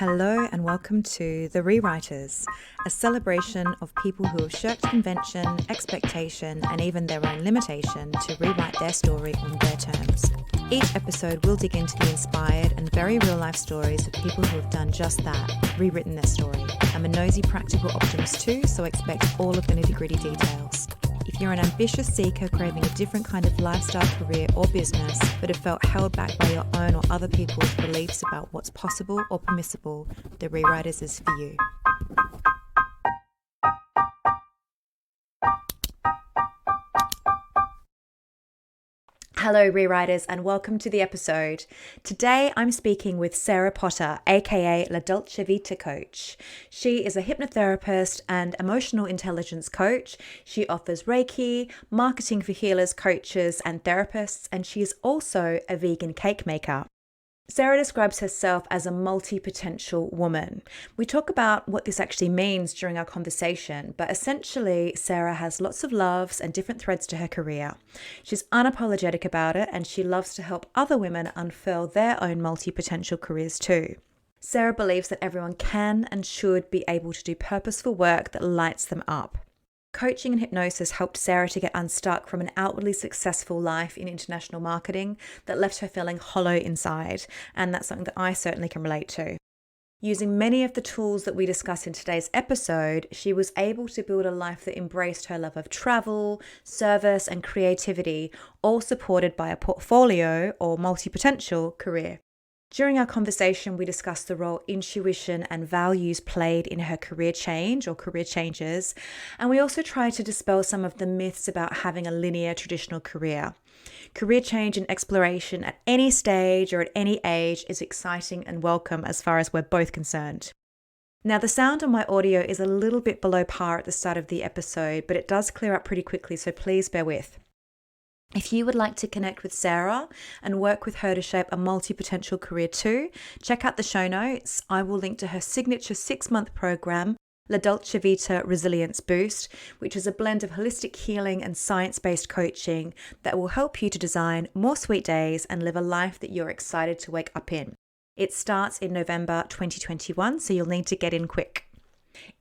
Hello and welcome to The Rewriters, a celebration of people who have shirked convention, expectation, and even their own limitation to rewrite their story on their terms. Each episode will dig into the inspired and very real-life stories of people who have done just that, rewritten their story. I'm a nosy practical optimist too, so expect all of the nitty-gritty details. If you're an ambitious seeker craving a different kind of lifestyle, career, or business, but have felt held back by your own or other people's beliefs about what's possible or permissible, The Rewriters is for you. Hello, Rewriters, and welcome to the episode. Today, I'm speaking with Sarah Potter, aka La Dolce Vita coach. She is a hypnotherapist and emotional intelligence coach. She offers Reiki, marketing for healers, coaches, and therapists, and she is also a vegan cake maker. Sarah describes herself as a multi-potential woman. We talk about what this actually means during our conversation, but essentially, Sarah has lots of loves and different threads to her career. She's unapologetic about it, and she loves to help other women unfurl their own multi-potential careers too. Sarah believes that everyone can and should be able to do purposeful work that lights them up. Coaching and hypnosis helped Sarah to get unstuck from an outwardly successful life in international marketing that left her feeling hollow inside, and that's something that I certainly can relate to. Using many of the tools that we discuss in today's episode, she was able to build a life that embraced her love of travel, service, and creativity, all supported by a portfolio or multi-potential career. During our conversation, we discussed the role intuition and values played in her career change or career changes, and we also tried to dispel some of the myths about having a linear traditional career. Career change and exploration at any stage or at any age is exciting and welcome as far as we're both concerned. Now, the sound on my audio is a little bit below par at the start of the episode, but it does clear up pretty quickly, so please bear with. If you would like to connect with Sarah and work with her to shape a multi-potential career too, check out the show notes. I will link to her signature 6-month program, La Dolce Vita Resilience Boost, which is a blend of holistic healing and science-based coaching that will help you to design more sweet days and live a life that you're excited to wake up in. It starts in November 2021, so you'll need to get in quick.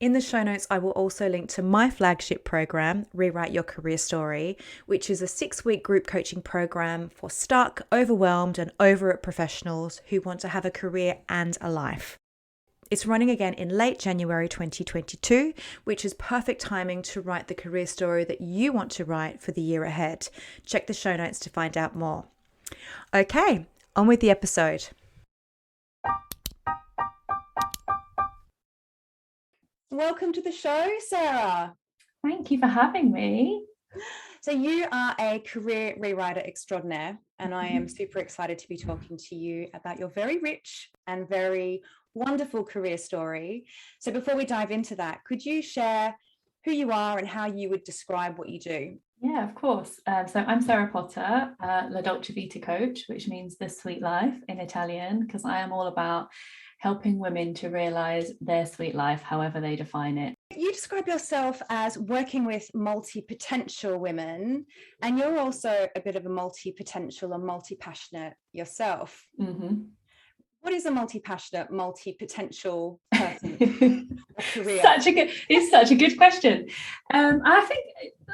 In the show notes, I will also link to my flagship program, Rewrite Your Career Story, which is a 6-week group coaching program for stuck, overwhelmed, and over it professionals who want to have a career and a life. It's running again in late January 2022, which is perfect timing to write the career story that you want to write for the year ahead. Check the show notes to find out more. Okay, on with the episode. Welcome to the show, Sarah. Thank you for having me. So you are a career rewriter extraordinaire, and I am super excited to be talking to you about your very rich and very wonderful career story. So before we dive into that, could you share who you are and how you would describe what you do? Yeah, of course. So I'm Sarah Potter, La Dolce Vita coach, which means the sweet life in Italian, because I am all about helping women to realize their sweet life, however they define it. You describe yourself as working with multi-potential women, and you're also a bit of a multi-potential and multi-passionate yourself. Mm-hmm. What is a multi-passionate, multi-potential person? It's such a good question. I think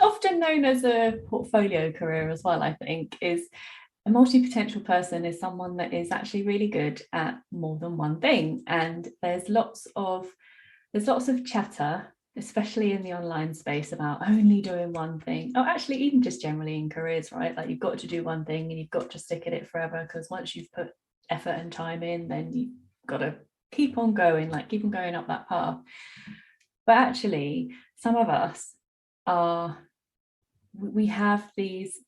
often known as a portfolio career as well, I think, is a multi-potential person is someone that is actually really good at more than one thing. And there's lots of chatter, especially in the online space, about only doing one thing. Oh, actually, even just generally in careers, right? Like you've got to do one thing and you've got to stick at it forever, because once you've put effort and time in, then you've got to keep on going up that path. But actually, some of us we have these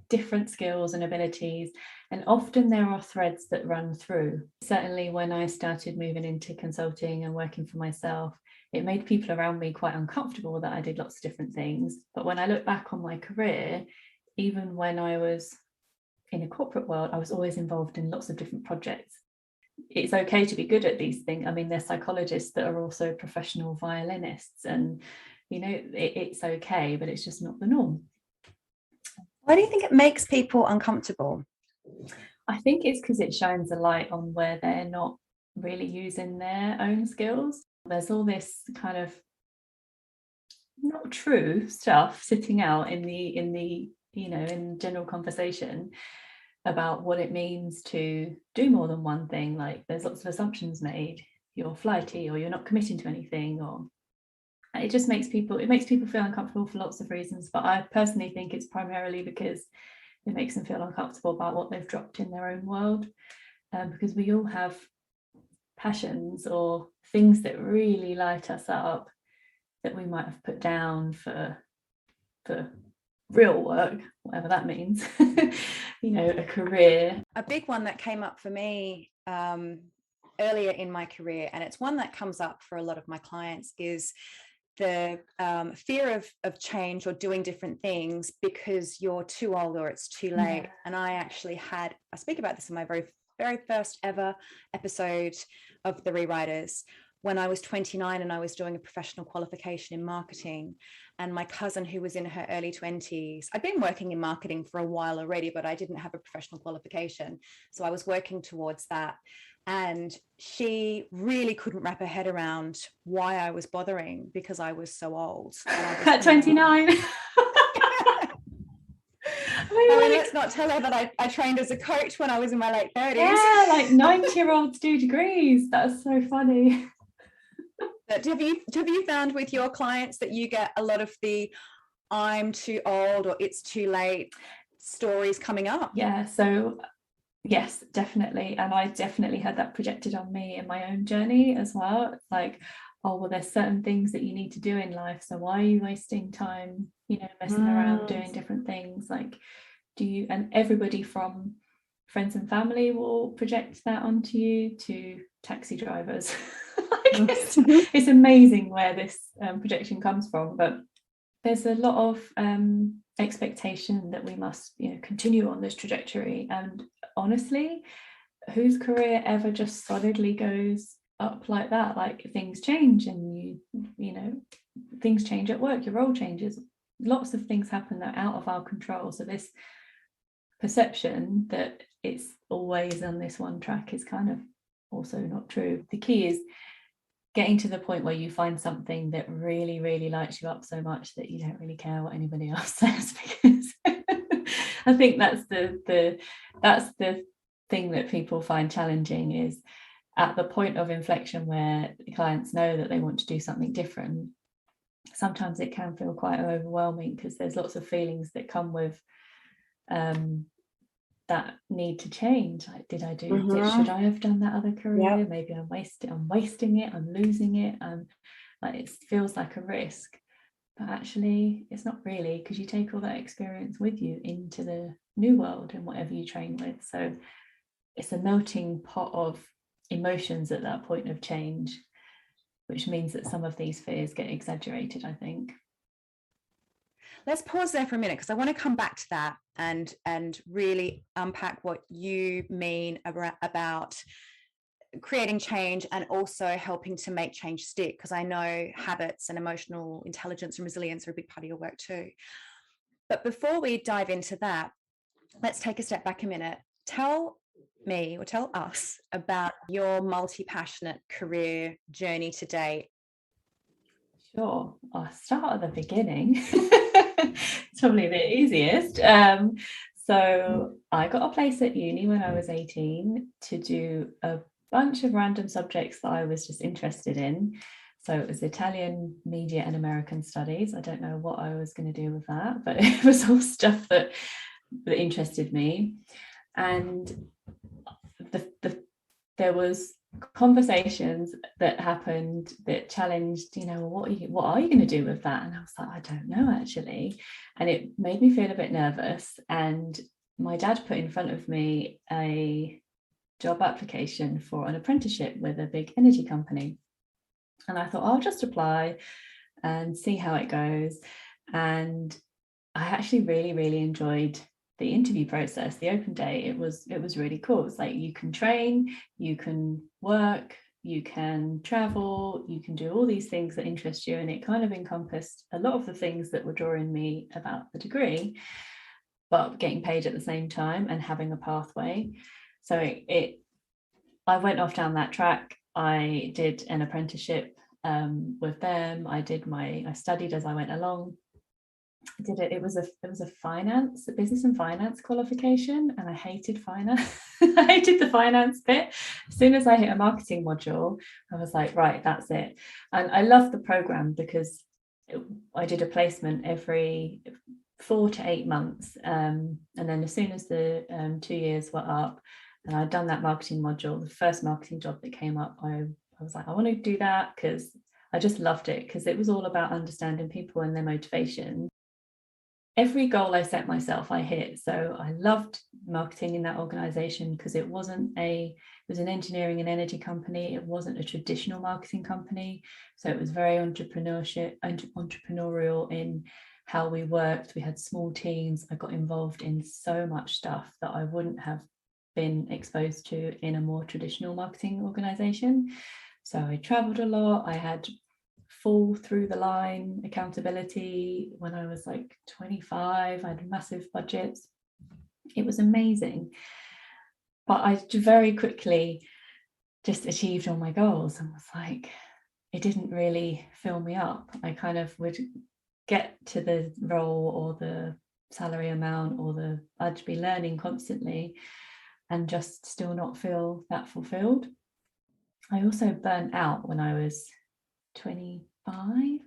different skills and abilities, and often there are threads that run through. Certainly when I started moving into consulting and working for myself, it made people around me quite uncomfortable that I did lots of different things. But when I look back on my career, even when I was in a corporate world, I was always involved in lots of different projects. It's okay to be good at these things. I mean, there's psychologists that are also professional violinists, and it's okay, but it's just not the norm. Why do you think it makes people uncomfortable? I think it's because it shines a light on where they're not really using their own skills. There's all this kind of not true stuff sitting out in the in general conversation about what it means to do more than one thing. Like there's lots of assumptions made, you're flighty or you're not committing to anything, or it just makes people feel uncomfortable for lots of reasons. But I personally think it's primarily because it makes them feel uncomfortable about what they've dropped in their own world, because we all have passions or things that really light us up that we might have put down for real work, whatever that means. A career. A big one that came up for me earlier in my career, and it's one that comes up for a lot of my clients, is the fear of change or doing different things because you're too old or it's too late. Yeah. And I speak about this in my very first ever episode of The Rewriters, when I was 29 and I was doing a professional qualification in marketing. And my cousin, who was in her early 20s, I'd been working in marketing for a while already, but I didn't have a professional qualification. So I was working towards that. And she really couldn't wrap her head around why I was bothering because I was so old. At 29. Let's not tell her that I trained as a coach when I was in my late 30s. Yeah, like 90-year-olds do degrees. That's so funny. But have you found with your clients that you get a lot of the I'm too old or it's too late stories coming up? Yeah, so yes, definitely. And I definitely had that projected on me in my own journey as well. It's like, oh, well, there's certain things that you need to do in life. So why are you wasting time, messing around doing different things? Like, and everybody from friends and family will project that onto you to taxi drivers. It's amazing where this projection comes from, but there's a lot of expectation that we must continue on this trajectory. And honestly, whose career ever just solidly goes up like that? Like things change, and things change at work, your role changes, lots of things happen that are out of our control. So this perception that it's always on this one track is kind of also not true. The key is getting to the point where you find something that really, really lights you up so much that you don't really care what anybody else says, because I think that's the thing that people find challenging, is at the point of inflection where the clients know that they want to do something different. Sometimes it can feel quite overwhelming because there's lots of feelings that come with that need to change. Like, did I do should I have done that other career? Yep. Maybe I'm wasting it, I'm losing it, like it feels like a risk, but actually it's not really, because you take all that experience with you into the new world and whatever you train with. So it's a melting pot of emotions at that point of change, which means that some of these fears get exaggerated, I think. Let's pause there for a minute, because I want to come back to that and really unpack what you mean about creating change and also helping to make change stick, because I know habits and emotional intelligence and resilience are a big part of your work too. But before we dive into that, let's take a step back a minute. Tell me, or tell us, about your multi-passionate career journey today. Sure, I'll start at the beginning. It's probably the easiest. So I got a place at uni when I was 18 to do a bunch of random subjects that I was just interested in. So it was Italian media and American studies. I don't know what I was going to do with that, but it was all stuff that interested me. And there was conversations that happened that challenged, what are you going to do with that? And I was like, I don't know, actually. And it made me feel a bit nervous. And my dad put in front of me a job application for an apprenticeship with a big energy company. And I thought, I'll just apply and see how it goes. And I actually really, really enjoyed the interview process, the open day. It was really cool. It's like you can train, you can work, you can travel, you can do all these things that interest you. And it kind of encompassed a lot of the things that were drawing me about the degree, but getting paid at the same time and having a pathway. So it I went off down that track. I did an apprenticeship with them. I studied as I went along. It was a business and finance qualification, and I hated finance. I hated the finance bit. As soon as I hit a marketing module, I was like, right, that's it. And I loved the program because I did a placement every 4 to 8 months, and then as soon as the 2 years were up and I'd done that marketing module, the first marketing job that came up, I was like, I want to do that, because I just loved it, because it was all about understanding people and their motivation. Every goal I set myself, I hit. So I loved marketing in that organization because it was an engineering and energy company. It wasn't a traditional marketing company. So it was very entrepreneurial in how we worked. We had small teams. I got involved in so much stuff that I wouldn't have been exposed to in a more traditional marketing organization. So I traveled a lot. I had full through the line accountability when I was like 25. I had massive budgets. It was amazing. But I very quickly just achieved all my goals and was like, it didn't really fill me up. I kind of would get to the role or the salary amount or I'd be learning constantly and just still not feel that fulfilled. I also burnt out when I was 25,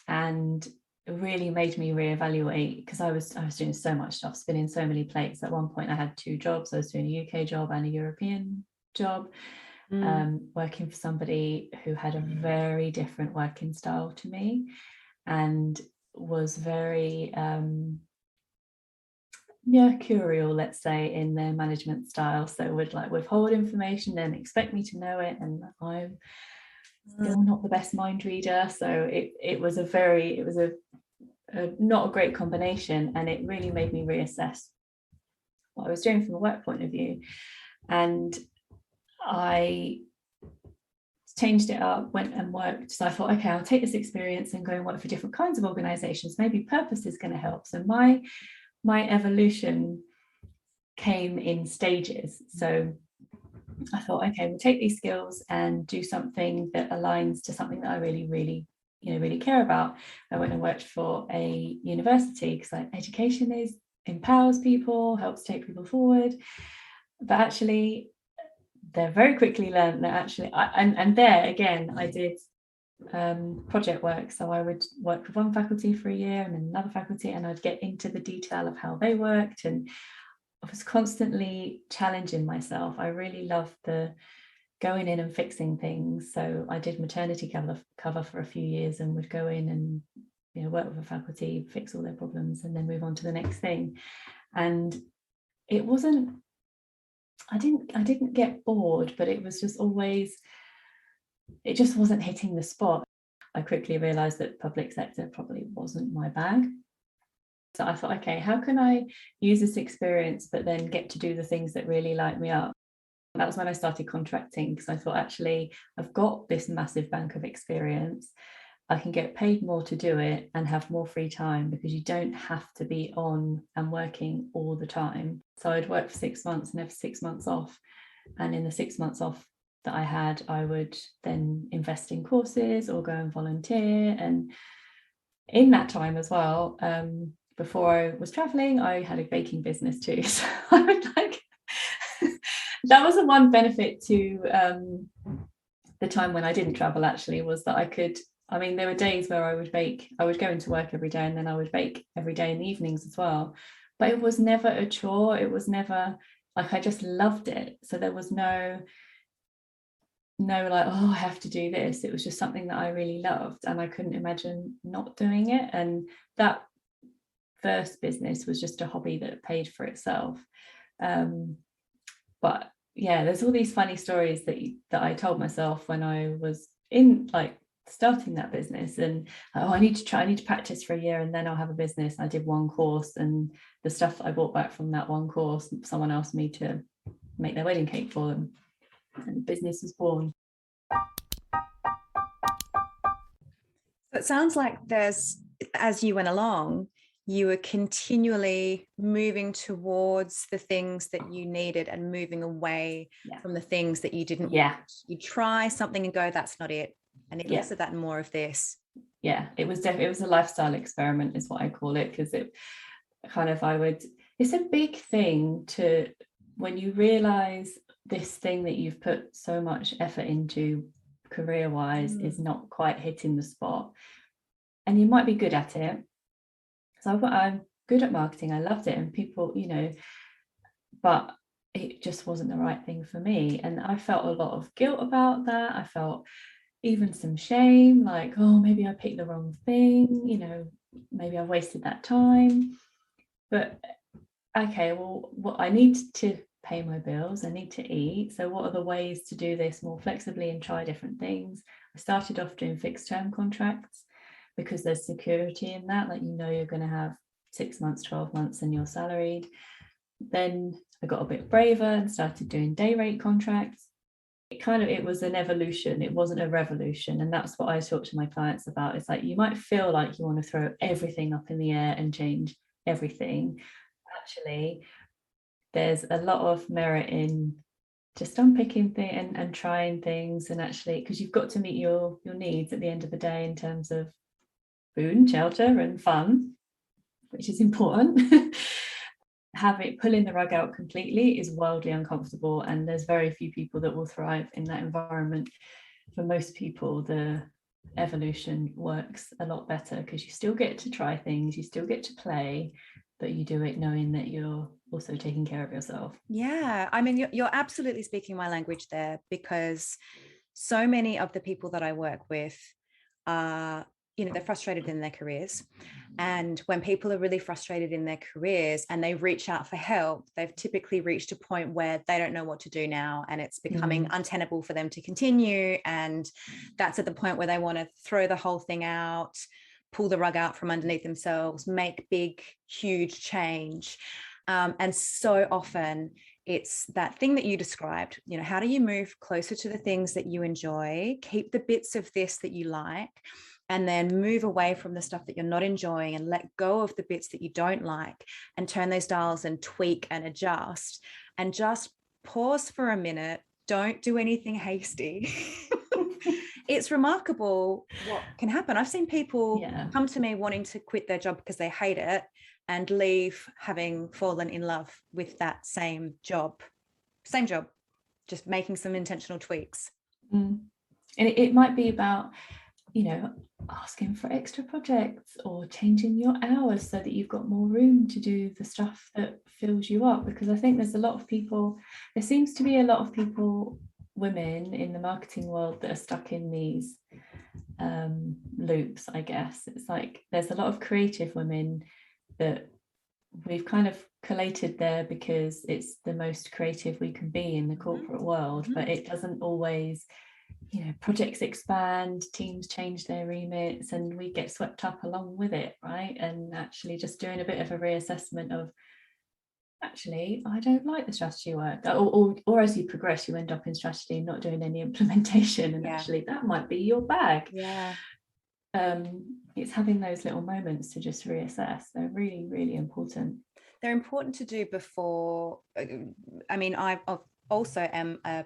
and it really made me reevaluate, because I was doing so much stuff, spinning so many plates. At one point I had 2 jobs. I was doing a UK job and a European job, working for somebody who had a very different working style to me and was very curial, let's say, in their management style. So would like withhold information and expect me to know it, and I'm still not the best mind reader. So it was a not a great combination, and it really made me reassess what I was doing from a work point of view. And I changed it up, went and worked. So I thought, okay, I'll take this experience and go and work for different kinds of organizations. Maybe purpose is going to help. So my evolution came in stages. So I thought, okay, we'll take these skills and do something that aligns to something that I really care about. I went and worked for a university because education empowers people, helps take people forward. But actually, they very quickly learned that actually, and there again, I did project work. So I would work with one faculty for a year and then another faculty, and I'd get into the detail of how they worked, and I was constantly challenging myself. I really loved the going in and fixing things. So I did maternity cover for a few years and would go in and work with a faculty, fix all their problems, and then move on to the next thing. And it wasn't, I didn't get bored, but it was just always, it just wasn't hitting the spot. I quickly realized that public sector probably wasn't my bag. So I thought, okay, how can I use this experience but then get to do the things that really light me up? And that was when I started contracting, because I thought, actually, I've got this massive bank of experience. I can get paid more to do it and have more free time, because you don't have to be on and working all the time. So I'd work for 6 months and have 6 months off. And in the 6 months off that I had, I would then invest in courses or go and volunteer. And in that time as well, before I was traveling, I had a baking business too. So I would that was the one benefit to the time when I didn't travel, actually, was that there were days where I would go into work every day, and then I would bake every day in the evenings as well. But it was never a chore. It was never like, I just loved it. So there was no like, oh, I have to do this. It was just something that I really loved, and I couldn't imagine not doing it. And that first business was just a hobby that paid for itself. But yeah, there's all these funny stories that I told myself when I was in like starting that business, and I need to practice for a year and then I'll have a business. I did one course, and the stuff that I bought back from that one course, someone asked me to make their wedding cake for them, and the business was born. It sounds like as you went along, you were continually moving towards the things that you needed and moving away from the things that you didn't want. You try something and go, that's not it. I need less of that and more of this. Yeah, it was definitely, it was a lifestyle experiment is what I call it, because it kind of, it's a big thing to, when you realize this thing that you've put so much effort into career-wise is not quite hitting the spot, and you might be good at it. So I'm good at marketing, I loved it, and people, but it just wasn't the right thing for me. And I felt a lot of guilt about that. I felt even some shame, like, oh, maybe I picked the wrong thing, maybe I wasted that time. But okay, well, what I need to pay my bills, I need to eat. So what are the ways to do this more flexibly and try different things? I started off doing fixed term contracts because there's security in that, like, you're going to have 6 months, 12 months and you're salaried. Then I got a bit braver and started doing day rate contracts. It was an evolution, it wasn't a revolution. And that's what I talk to my clients about. It's like, you might feel like you want to throw everything up in the air and change everything. Actually, there's a lot of merit in just unpicking things and trying things, and actually, because you've got to meet your needs at the end of the day in terms of food and shelter and fun, which is important. Pulling the rug out completely is wildly uncomfortable, and there's very few people that will thrive in that environment. For most people, the evolution works a lot better because you still get to try things, you still get to play, but you do it knowing that you're also taking care of yourself. Yeah, I mean, you're absolutely speaking my language there, because so many of the people that I work with are, they're frustrated in their careers. And when people are really frustrated in their careers and they reach out for help, they've typically reached a point where they don't know what to do now, and it's becoming untenable for them to continue. And that's at the point where they want to throw the whole thing out, pull the rug out from underneath themselves, make big, huge change. And so often it's that thing that you described, how do you move closer to the things that you enjoy, keep the bits of this that you like, and then move away from the stuff that you're not enjoying and let go of the bits that you don't like, and turn those dials and tweak and adjust, and just pause for a minute. Don't do anything hasty. It's remarkable what can happen. I've seen people come to me wanting to quit their job because they hate it and leave having fallen in love with that same job, just making some intentional tweaks. And it might be about, asking for extra projects or changing your hours so that you've got more room to do the stuff that fills you up. Because I think there seems to be a lot of people, women in the marketing world, that are stuck in these loops, I guess. It's like there's a lot of creative women that we've kind of collated there because it's the most creative we can be in the corporate world, but it doesn't always, projects expand, teams change their remits, and we get swept up along with it, right? And actually just doing a bit of a reassessment of, actually, I don't like the strategy work, or as you progress, you end up in strategy not doing any implementation, and actually that might be your bag. It's having those little moments to just reassess. They're really, really important. They're important to do before. I mean, I also am a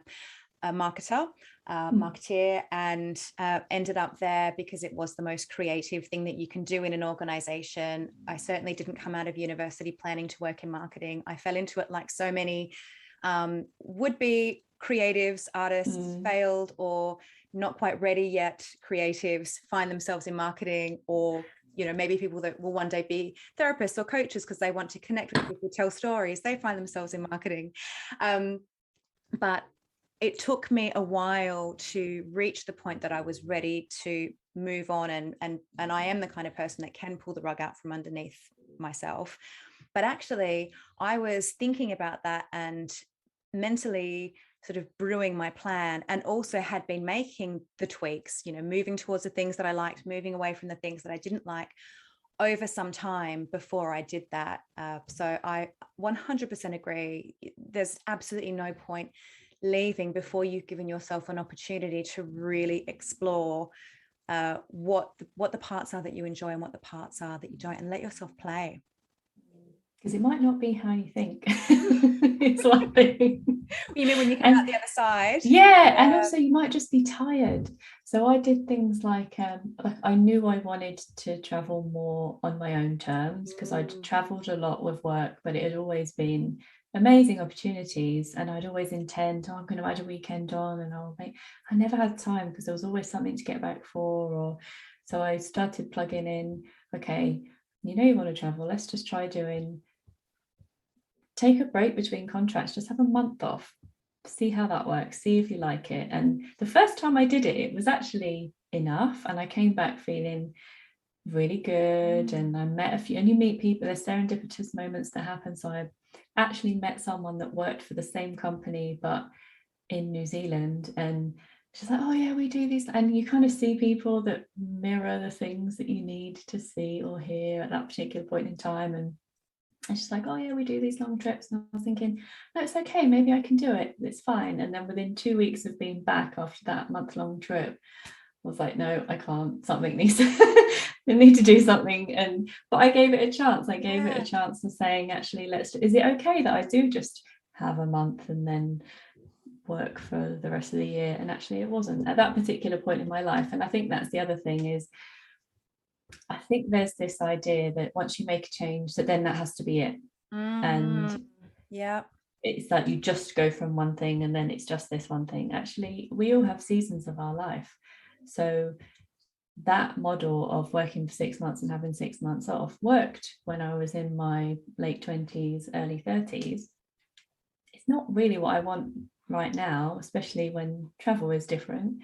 marketeer, and ended up there because it was the most creative thing that you can do in an organization. I certainly didn't come out of university planning to work in marketing. I fell into it like so many would-be creatives, artists, failed or not quite ready yet creatives find themselves in marketing, or maybe people that will one day be therapists or coaches because they want to connect with people, tell stories, they find themselves in marketing. But it took me a while to reach the point that I was ready to move on, and I am the kind of person that can pull the rug out from underneath myself. But actually, I was thinking about that and mentally sort of brewing my plan, and also had been making the tweaks, moving towards the things that I liked, moving away from the things that I didn't like, over some time before I did that. So I 100% agree. There's absolutely no point leaving before you've given yourself an opportunity to really explore what the parts are that you enjoy and what the parts are that you don't, and let yourself play. Because it might not be how you think. It's one thing. You mean when you come out the other side? Yeah, and also you might just be tired. So I did things like I knew I wanted to travel more on my own terms, because I'd traveled a lot with work, but it had always been amazing opportunities, and I'd always intend, oh, I'm going to add a weekend on, and I never had time because there was always something to get back for. Or so I started plugging in, okay, you know you want to travel, let's just try take a break between contracts, just have a month off, see how that works, see if you like it. And the first time I did it, it was actually enough, and I came back feeling really good. And I met a few, and you meet people, there's serendipitous moments that happen. So I actually met someone that worked for the same company but in New Zealand, and she's like, oh yeah, we do this. And you kind of see people that mirror the things that you need to see or hear at that particular point in time. And she's like, oh yeah, we do these long trips. And I was thinking, no, it's okay, maybe I can do it, it's fine. And then within 2 weeks of being back after that month-long trip, I was like, no, I can't, something needs to I need to do something. But I gave it a chance. I gave it a chance of saying, actually, is it okay that I do just have a month and then work for the rest of the year? And actually it wasn't at that particular point in my life. And I think that's the other thing, is I think there's this idea that once you make a change, that then that has to be it. And yeah, it's like you just go from one thing and then it's just this one thing. Actually, we all have seasons of our life. So that model of working for 6 months and having 6 months off worked when I was in my late 20s, early 30s. It's not really what I want right now, especially when travel is different.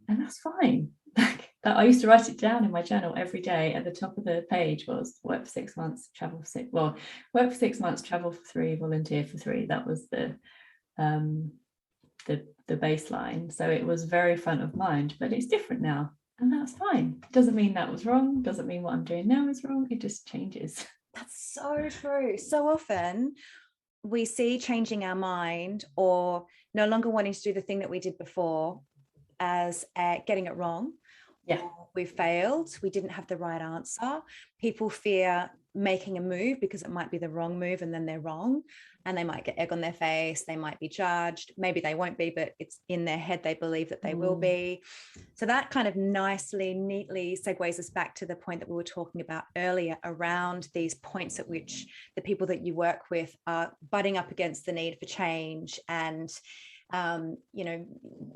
And that's fine. I used to write it down in my journal every day. At the top of the page was work for 6 months, travel for 6. Well, work for 6 months, travel for 3, volunteer for 3. That was the baseline. So it was very front of mind. But it's different now, and that's fine. Doesn't mean that was wrong. Doesn't mean what I'm doing now is wrong. It just changes. That's so true. So often we see changing our mind or no longer wanting to do the thing that we did before as getting it wrong. Yeah, we failed, we didn't have the right answer. People fear making a move because it might be the wrong move, and then they're wrong and they might get egg on their face, they might be judged, maybe they won't be, but it's in their head they believe that they will be. So that kind of neatly segues us back to the point that we were talking about earlier around these points at which the people that you work with are butting up against the need for change, and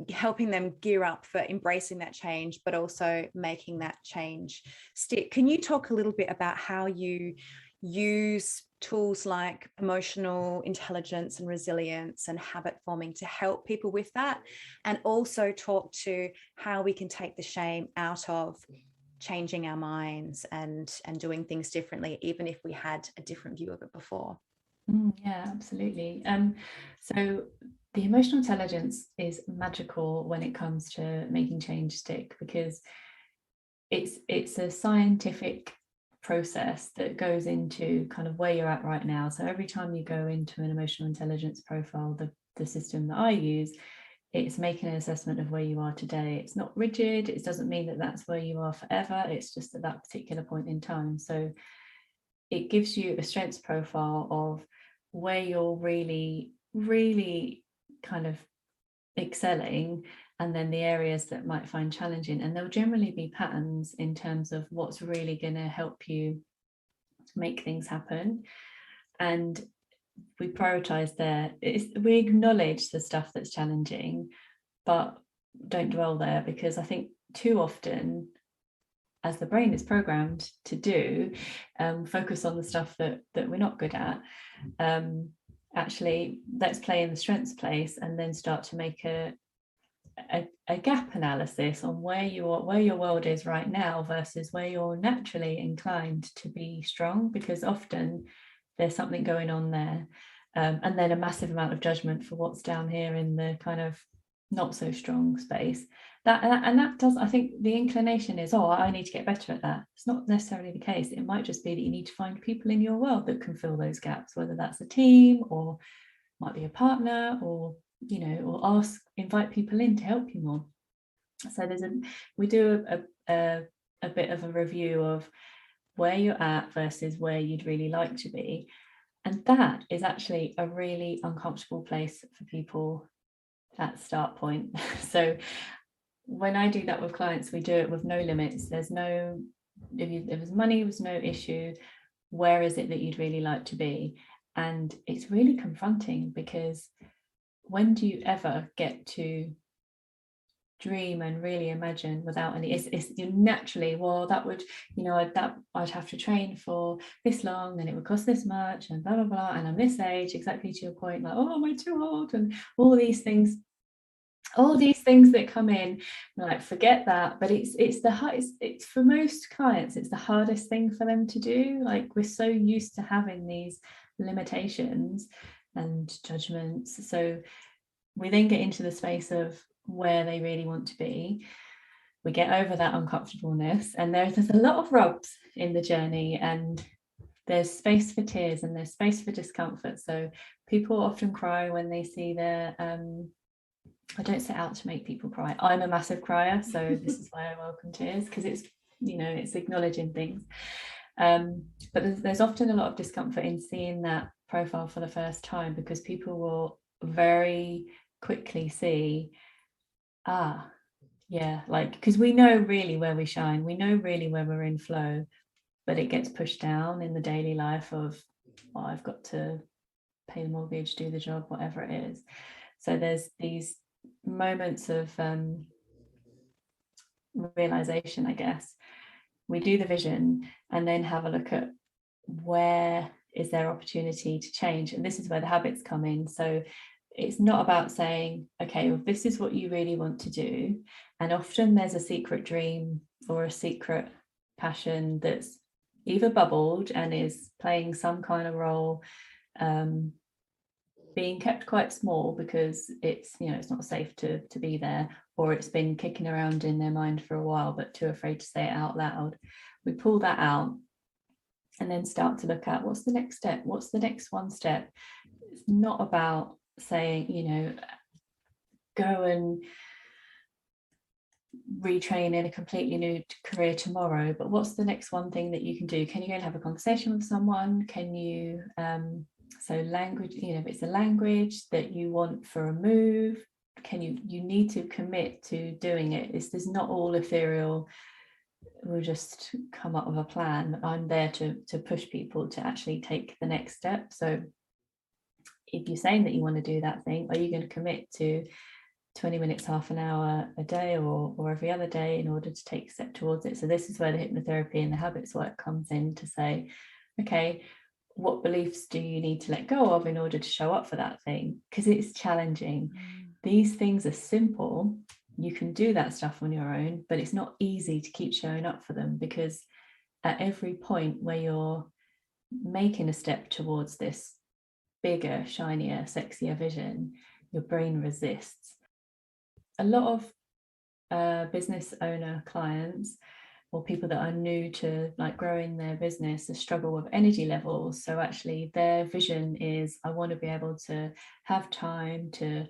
helping them gear up for embracing that change, but also making that change stick. Can you talk a little bit about how you use tools like emotional intelligence and resilience and habit forming to help people with that, and also talk to how we can take the shame out of changing our minds and doing things differently, even if we had a different view of it before? Yeah, absolutely. So the emotional intelligence is magical when it comes to making change stick, because it's a scientific process that goes into kind of where you're at right now. So every time you go into an emotional intelligence profile, the system that I use, it's making an assessment of where you are today. It's not rigid. It doesn't mean that that's where you are forever. It's just at that particular point in time. So it gives you a strengths profile of where you're really, really kind of excelling, and then the areas that might find challenging. And there'll generally be patterns in terms of what's really going to help you make things happen. And we prioritize there. We acknowledge the stuff that's challenging, but don't dwell there, because I think too often, as the brain is programmed to do, focus on the stuff that we're not good at. Actually, let's play in the strengths place, and then start to make a gap analysis on where your world is right now versus where you're naturally inclined to be strong, because often there's something going on there, and then a massive amount of judgment for what's down here in the kind of not so strong space. That does, I think the inclination is, oh, I need to get better at that. It's not necessarily the case. It might just be that you need to find people in your world that can fill those gaps, whether that's a team or might be a partner, or or invite people in to help you more. So we do a bit of a review of where you're at versus where you'd really like to be. And that is actually a really uncomfortable place for people at start point. So when I do that with clients, we do it with no limits. There's no, if there's money was no issue, where is it that you'd really like to be? And it's really confronting, because when do you ever get to dream and really imagine without any, it's you naturally, well, that would, I'd have to train for this long and it would cost this much and blah blah blah, and I'm this age, exactly to your point, like, oh, am I too old, and all these things that come in, like, forget that. But it's for most clients, it's the hardest thing for them to do. Like, we're so used to having these limitations and judgments. So we then get into the space of where they really want to be. We get over that uncomfortableness, and there's a lot of rubs in the journey, and there's space for tears and there's space for discomfort. So people often cry when they see their I don't set out to make people cry. I'm a massive crier, so this is why I welcome tears, because it's, it's acknowledging things. But there's often a lot of discomfort in seeing that profile for the first time, because people will very quickly see, yeah, like, because we know really where we shine, we know really where we're in flow, but it gets pushed down in the daily life of, well, I've got to pay the mortgage, do the job, whatever it is. So there's these moments of realization, I guess. We do the vision and then have a look at where is there opportunity to change, and this is where the habits come in. So it's not about saying, okay, well, this is what you really want to do, and often there's a secret dream or a secret passion that's either bubbled and is playing some kind of role, being kept quite small because it's, it's not safe to be there, or it's been kicking around in their mind for a while but too afraid to say it out loud. We pull that out and then start to look at, what's the next step, what's the next one step. It's not about saying, go and retrain in a completely new career tomorrow, but what's the next one thing that you can do? Can you go and have a conversation with someone? Can you so language, if it's a language that you want for a move, you need to commit to doing it. There's not all ethereal, we'll just come up with a plan. I'm there to push people to actually take the next step. So if you're saying that you want to do that thing, are you going to commit to 20 minutes, half an hour a day, or every other day, in order to take a step towards it? So this is where the hypnotherapy and the habits work comes in, to say, okay, what beliefs do you need to let go of in order to show up for that thing? Because it's challenging. These things are simple, you can do that stuff on your own, but it's not easy to keep showing up for them, because at every point where you're making a step towards this bigger, shinier, sexier vision, your brain resists. A lot of business owner clients, or people that are new to like growing their business, struggle with energy levels. So actually their vision is, I want to be able to have time to,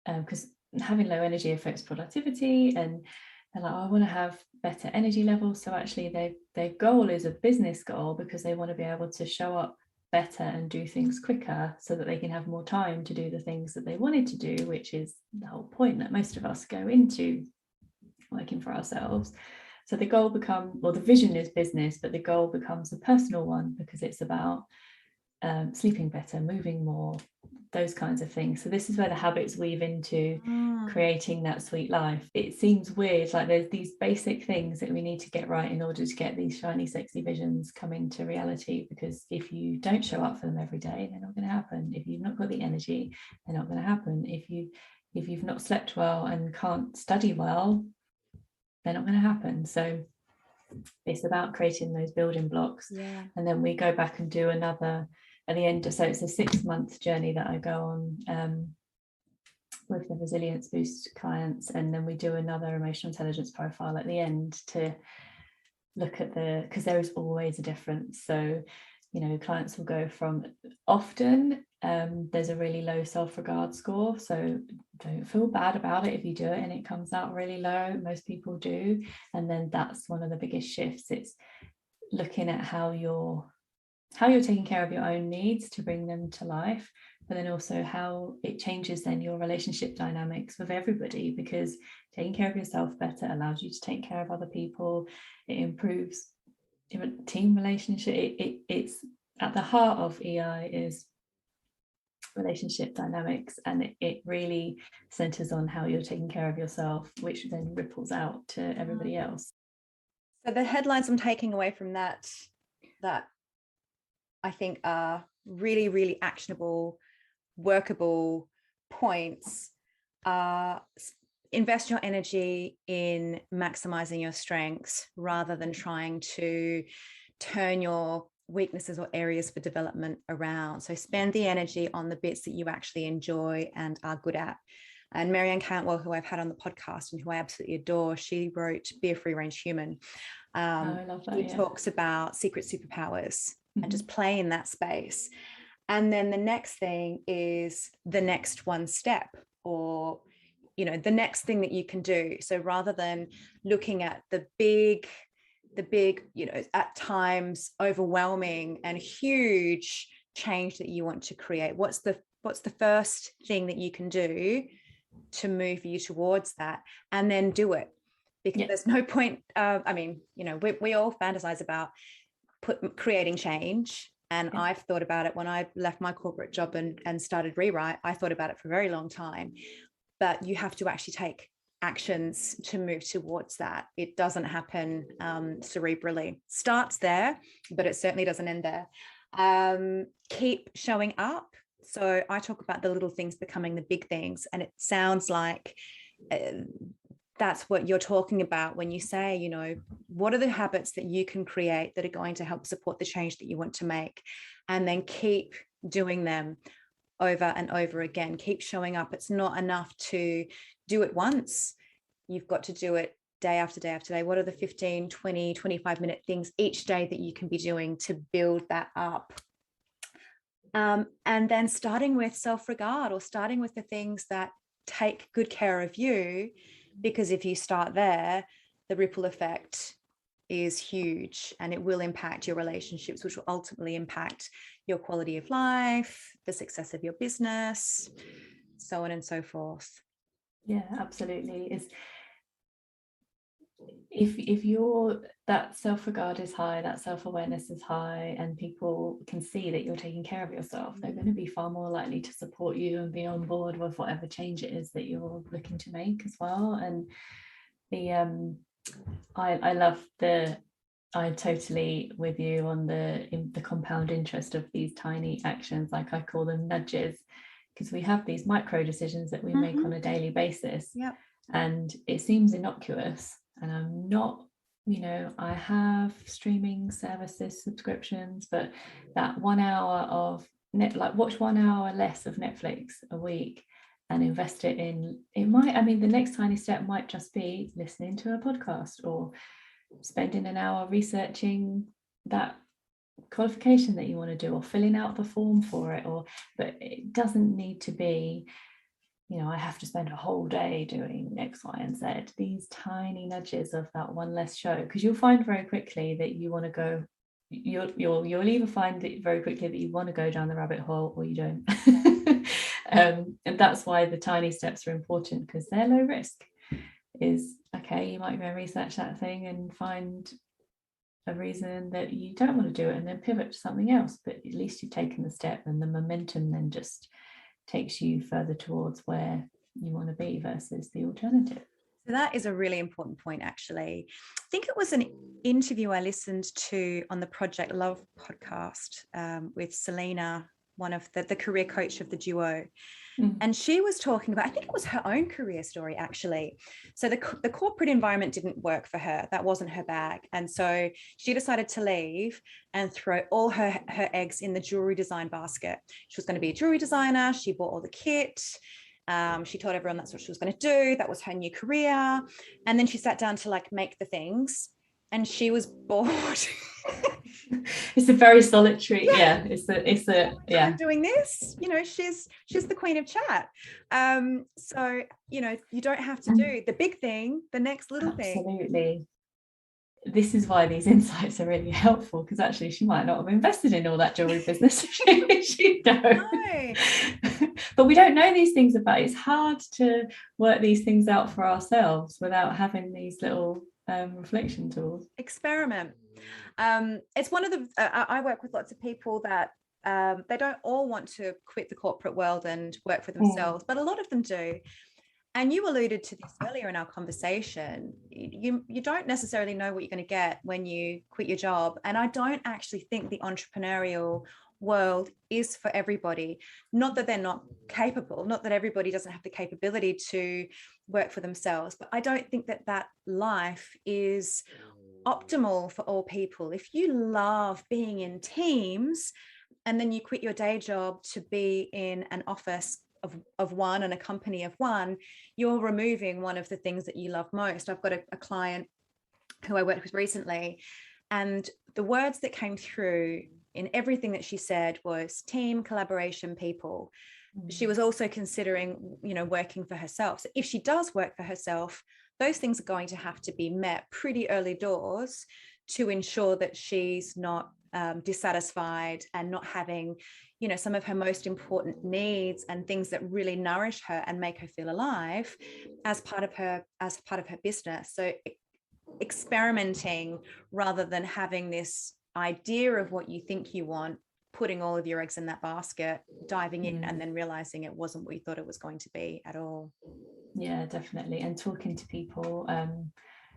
because having low energy affects productivity, and they're like, I want to have better energy levels. So actually their goal is a business goal, because they want to be able to show up better and do things quicker, so that they can have more time to do the things that they wanted to do, which is the whole point that most of us go into working for ourselves. So the goal the vision is business, but the goal becomes a personal one, because it's about sleeping better, moving more, those kinds of things. So this is where the habits weave into creating that sweet life. It seems weird, like there's these basic things that we need to get right in order to get these shiny, sexy visions coming to reality, because if you don't show up for them every day, they're not going to happen. If you've not got the energy, they're not going to happen. If you've not slept well and can't study well, they're not going to happen. So it's about creating those building blocks. And then we go back and do another at the end. So it's a 6-month journey that I go on with the Resilience Boost clients, and then we do another emotional intelligence profile at the end to look at because there is always a difference. So clients will go from, often there's a really low self-regard score, so don't feel bad about it if you do it and it comes out really low. Most people do. And then that's one of the biggest shifts. It's looking at how you're taking care of your own needs to bring them to life, but then also how it changes then your relationship dynamics with everybody, because taking care of yourself better allows you to take care of other people. It improves team relationship. It's at the heart of EI is relationship dynamics, and it really centers on how you're taking care of yourself, which then ripples out to everybody else. So the headlines I'm taking away from that I think are really, really actionable, workable points. Invest your energy in maximizing your strengths rather than trying to turn your weaknesses or areas for development around. So spend the energy on the bits that you actually enjoy and are good at. And Marianne Cantwell, who I've had on the podcast and who I absolutely adore, she wrote Be a Free Range Human. I love that. She talks about secret superpowers and just Mm-hmm. play in that space. And then the next thing is the next one step, or the next thing that you can do. So rather than looking at the big, at times overwhelming and huge change that you want to create, what's the first thing that you can do to move you towards that, and then do it. Because there's no point, we all fantasize about creating change. And I've thought about it when I left my corporate job and started Rewrite. I thought about it for a very long time, but you have to actually take actions to move towards that. It doesn't happen cerebrally. Starts there, but it certainly doesn't end there. Keep showing up. So I talk about the little things becoming the big things, and it sounds like that's what you're talking about when you say, what are the habits that you can create that are going to help support the change that you want to make, and then keep doing them over and over again. Keep showing up. It's not enough to do it once. You've got to do it day after day after day. What are the 15, 20, 25-minute things each day that you can be doing to build that up? And then starting with self-regard, or starting with the things that take good care of you, because if you start there, the ripple effect is huge, and it will impact your relationships, which will ultimately impact your quality of life, the success of your business, so on and so forth. Yeah, absolutely. If your that self-regard is high, that self-awareness is high, and people can see that you're taking care of yourself, they're going to be far more likely to support you and be on board with whatever change it is that you're looking to make as well. And I love I'm totally with you on the compound interest of these tiny actions, like I call them nudges, because we have these micro decisions that we make on a daily basis. Yep. And it seems innocuous, and I'm not, I have streaming services subscriptions, but that 1 hour of watch 1 hour less of Netflix a week and invest it in, the next tiny step might just be listening to a podcast, or spending an hour researching that qualification that you want to do, or filling out the form for it, but it doesn't need to be, I have to spend a whole day doing X, Y, and Z. These tiny nudges of that one less show, because you'll find very quickly that you want to go, you'll either find it very quickly that you want to go down the rabbit hole, or you don't. And that's why the tiny steps are important, because they're low risk. Is okay, you might go research that thing and find a reason that you don't want to do it, and then pivot to something else, but at least you've taken the step, and the momentum then just takes you further towards where you want to be versus the alternative. So that is a really important point, actually. I think it was an interview I listened to on the Project Love podcast with Selena, one of the career coach of the duo. And she was talking about, I think it was her own career story, actually. So the corporate environment didn't work for her. That wasn't her bag. And so she decided to leave and throw all her eggs in the jewelry design basket. She was going to be a jewelry designer. She bought all the kit. She told everyone that's what she was going to do. That was her new career. And then she sat down to make the things. and she was bored. It's a very solitary, it's a I'm doing this, she's the queen of chat. So you don't have to do the big thing, the next little thing. Absolutely. This is why these insights are really helpful, because actually she might not have invested in all that jewelry business if she'd known. No. But we don't know these things about it. It's hard to work these things out for ourselves without having these little reflection tools. Experiment. It's one of the I work with lots of people that they don't all want to quit the corporate world and work for themselves, but a lot of them do. And you alluded to this earlier in our conversation. You don't necessarily know what you're going to get when you quit your job. And I don't actually think the entrepreneurial world is for everybody. Not that they're not capable, not that everybody doesn't have the capability to work for themselves, but I don't think that life is optimal for all people. If you love being in teams and then you quit your day job to be in an office of one and a company of one, you're removing one of the things that you love most. I've got a client who I worked with recently, and the words that came through in everything that she said was team, collaboration, people. She was also considering, working for herself. So if she does work for herself, those things are going to have to be met pretty early doors to ensure that she's not dissatisfied and not having, some of her most important needs and things that really nourish her and make her feel alive as part of her business. So experimenting rather than having this idea of what you think you want, putting all of your eggs in that basket, diving in and then realizing it wasn't what you thought it was going to be at all. Yeah, definitely. And talking to people,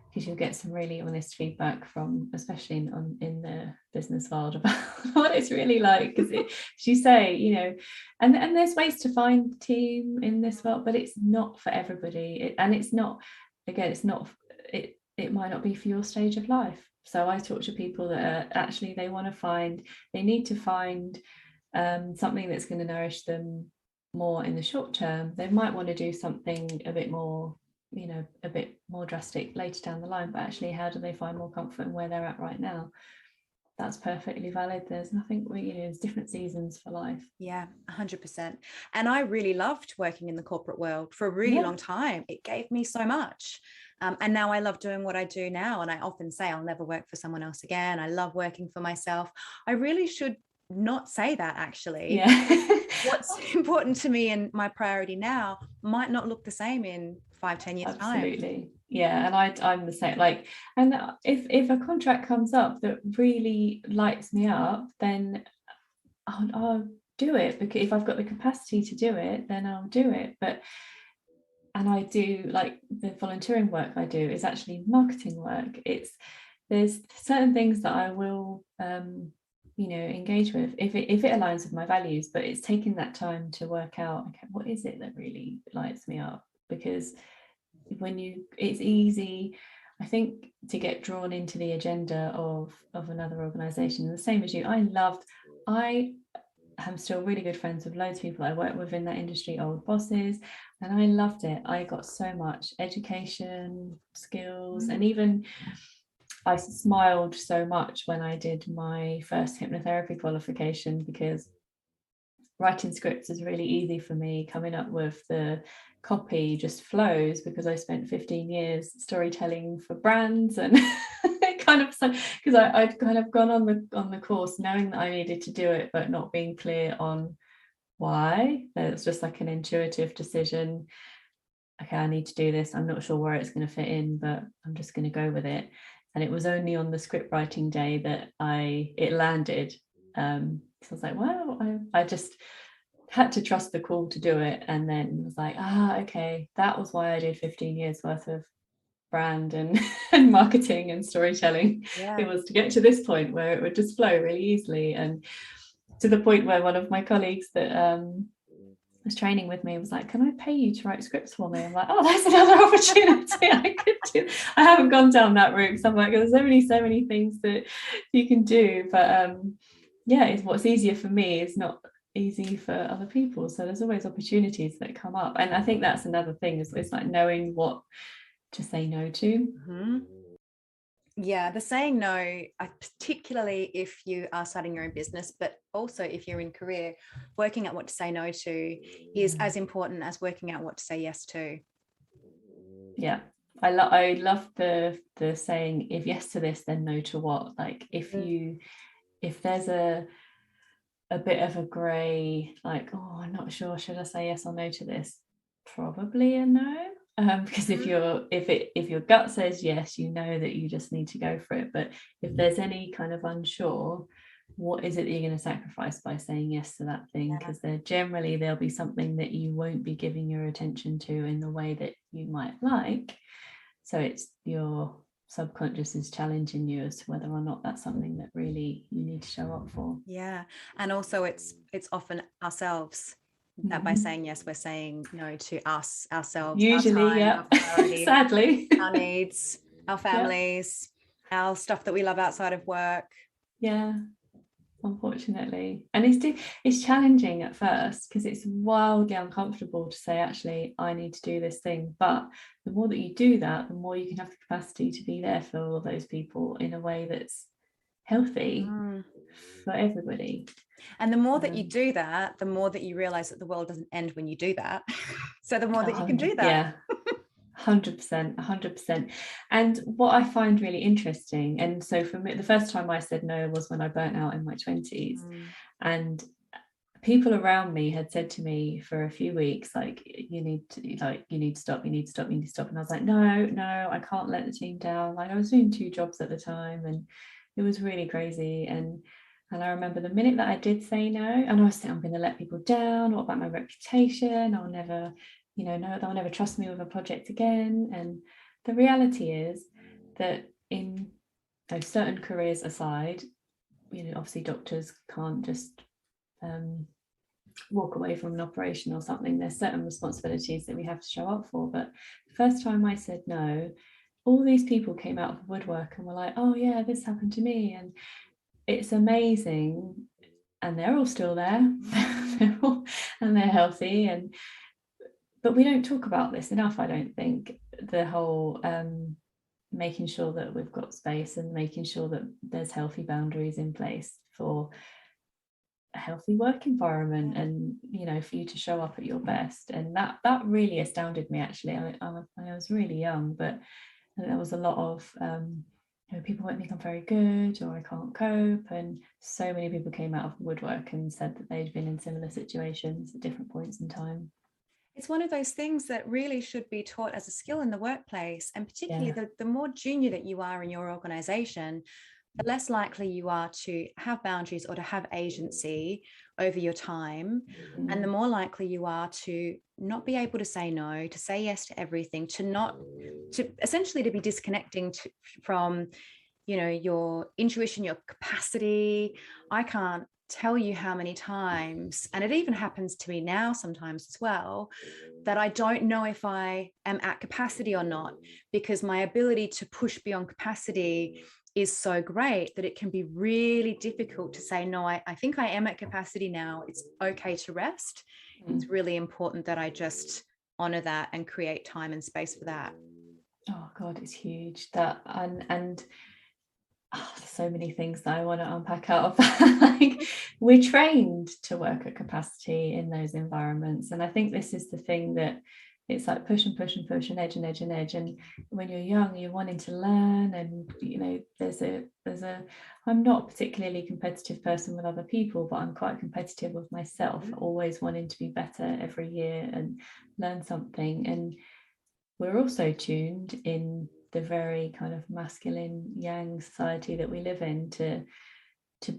because you'll get some really honest feedback from, especially in the business world, about what it's really like. Because you say, and there's ways to find team in this world, but it's not for everybody. It might not be for your stage of life. So I talk to people that actually they need to find something that's going to nourish them more in the short term. They might want to do something a bit more drastic later down the line, but actually how do they find more comfort in where they're at right now? That's perfectly valid. There's nothing, there's different seasons for life. Yeah, 100%. And I really loved working in the corporate world for a really long time. It gave me so much. And now I love doing what I do now. And I often say I'll never work for someone else again. I love working for myself. I really should not say that, actually. Yeah. What's important to me and my priority now might not look the same in 5-10 years time. Absolutely. Yeah, and I'm the same. And if a contract comes up that really lights me up, then I'll do it, because if I've got the capacity to do it, then I'll do it. And I do, like, the volunteering work I do is actually marketing work. There's certain things that I will engage with if it aligns with my values, but it's taking that time to work out, okay, what is it that really lights me up? Because it's easy, I think, to get drawn into the agenda of another organization. The same as you, I am still really good friends with loads of people I work with in that industry, old bosses, and I loved it. I got so much education, skills, and even I smiled so much when I did my first hypnotherapy qualification, because writing scripts is really easy for me. Coming up with the copy just flows, because I spent 15 years storytelling for brands, and because I'd kind of gone on the course knowing that I needed to do it, but not being clear on why. It was just like an intuitive decision. Okay, I need to do this. I'm not sure where it's going to fit in, but I'm just going to go with it. And it was only on the script writing day that it landed. So I was like, wow, I just had to trust the call to do it, and then was like, okay, that was why I did 15 years worth of brand and marketing and storytelling. It was to get to this point where it would just flow really easily, and to the point where one of my colleagues that was training with me was like, can I pay you to write scripts for me? I'm like, oh, that's another opportunity I could do. I haven't gone down that route, so I'm like, there's so many things that you can do, but it's what's easier for me is not easy for other people. So there's always opportunities that come up, and I think that's another thing, is it's like knowing what to say no to. Yeah, the saying no, particularly if you are starting your own business, but also if you're in career, working out what to say no to is as important as working out what to say yes to. Yeah. I love the saying, if yes to this, then no to what. Like if there's a bit of a grey, like, oh, I'm not sure, should I say yes or no to this? Probably a no. Because if your gut says yes, you know that you just need to go for it. But if there's any kind of unsure, what is it that you're going to sacrifice by saying yes to that thing? Because there'll be something that you won't be giving your attention to in the way that you might like. So it's your subconscious is challenging you as to whether or not that's something that really you need to show up for. Yeah. And also it's often ourselves that by saying yes, we're saying no to us, ourselves, Usually, our time, yeah. our priorities, Sadly. our needs, our families, our stuff that we love outside of work. Yeah, unfortunately. And it's challenging at first because it's wildly uncomfortable to say, actually, I need to do this thing. But the more that you do that, the more you can have the capacity to be there for all of those people in a way that's healthy for everybody. And the more that you do that, the more that you realize that the world doesn't end when you do that. So the more that you can do that. Yeah. 100%. And what I find really interesting, and so for me, the first time I said no was when I burnt out in my 20s. And people around me had said to me for a few weeks, like, you need to stop, you need to stop. And I was like, no, I can't let the team down. Like, I was doing 2 jobs at the time and it was really crazy. And I remember the minute that I did say no, and I was saying, I'm going to let people down. What about my reputation? I'll never, no, they'll never trust me with a project again. And the reality is that in certain careers aside, obviously doctors can't just walk away from an operation or something. There's certain responsibilities that we have to show up for. But the first time I said no, all these people came out of the woodwork and were like, oh yeah, this happened to me. And it's amazing. And they're all still there. And they're healthy. But we don't talk about this enough, I don't think. The whole making sure that we've got space and making sure that there's healthy boundaries in place for a healthy work environment and for you to show up at your best. And that really astounded me, actually. I was really young, but there was a lot of people might think I'm very good or I can't cope, and so many people came out of the woodwork and said that they'd been in similar situations at different points in time. It's one of those things that really should be taught as a skill in the workplace, and particularly the more junior that you are in your organization, the less likely you are to have boundaries or to have agency over your time. And the more likely you are to not be able to say no, to say yes to everything, to essentially to be disconnecting from, your intuition, your capacity. I can't tell you how many times, and it even happens to me now sometimes as well, that I don't know if I am at capacity or not, because my ability to push beyond capacity is so great that it can be really difficult to say, no, I think I am at capacity now. It's okay to rest. It's really important that I just honor that and create time and space for that. Oh God, it's huge. That and there's so many things that I want to unpack out of that. Like, we're trained to work at capacity in those environments, and I think this is the thing, that it's like push and push and push and edge and edge and edge. And when you're young, you're wanting to learn, and there's a I'm not a particularly competitive person with other people, but I'm quite competitive with myself, always wanting to be better every year and learn something. And we're also tuned in the very kind of masculine yang society that we live in to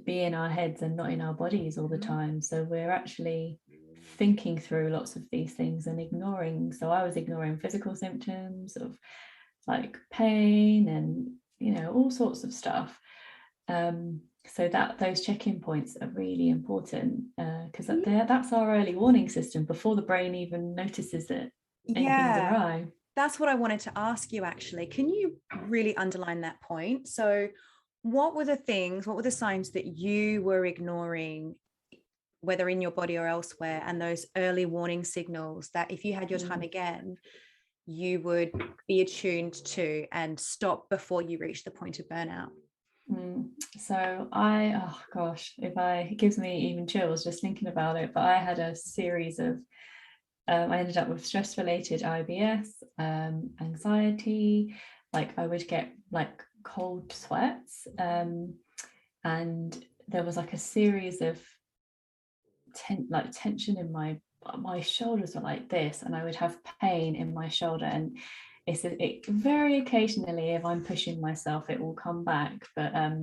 be in our heads and not in our bodies all the time. So we're actually thinking through lots of these things and ignoring. So I was ignoring physical symptoms of like pain and all sorts of stuff. So that those check-in points are really important, because that's our early warning system before the brain even notices that anything's awry. That's what I wanted to ask you, actually. Can you really underline that point? So what were the signs that you were ignoring, whether in your body or elsewhere, and those early warning signals that if you had your time again, you would be attuned to and stop before you reach the point of burnout? So oh gosh, it gives me even chills just thinking about it. But I had a series of, I ended up with stress-related IBS, anxiety. Like I would get like cold sweats, and there was like a series of tension in my shoulders were like this, and I would have pain in my shoulder. And it very occasionally, if I'm pushing myself, it will come back. But I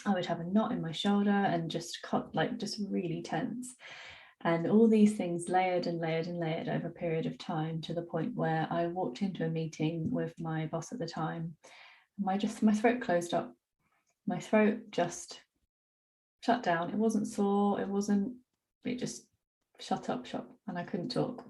would have a knot in my shoulder and just really tense. And all these things layered and layered and layered over a period of time, to the point where I walked into a meeting with my boss at the time. My throat closed up. My throat just shut down. It wasn't sore. It just shut up shop, and I couldn't talk.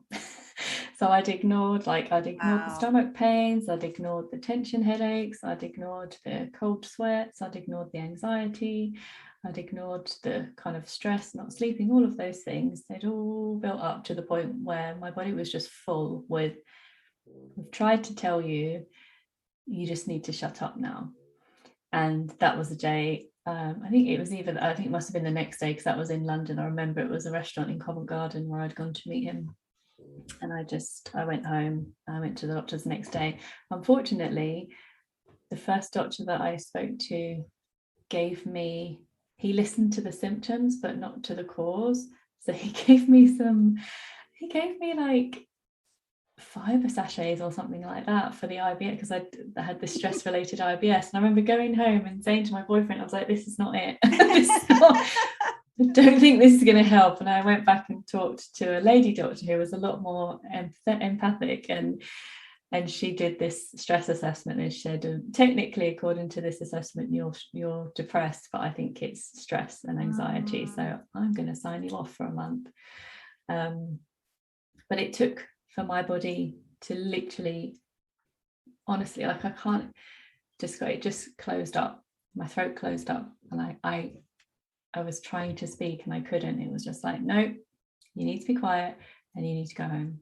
So I'd ignored the stomach pains, I'd ignored the tension headaches, I'd ignored the cold sweats, I'd ignored the anxiety, I'd ignored the kind of stress, not sleeping, all of those things. They'd all built up to the point where my body was just full with, we've tried to tell you, you just need to shut up now. And that was the day. I think it must have been the next day, because that was in London. I remember it was a restaurant in Covent Garden where I'd gone to meet him. And I went home. I went to the doctor's the next day. Unfortunately, the first doctor that I spoke to he listened to the symptoms but not to the cause. So he gave me like fiber sachets or something like that for the IBS, because I had this stress related IBS. And I remember going home and saying to my boyfriend, I was like, this is not it. I don't think this is going to help. And I went back and talked to a lady doctor who was a lot more empathic, and she did this stress assessment, and she said, technically, according to this assessment, you're depressed, but I think it's stress and anxiety. So I'm going to sign you off for a month. But it took for my body to literally, honestly, like I can't describe it, just closed up. My throat closed up, and I was trying to speak and I couldn't. It was just like, no, you need to be quiet and you need to go home.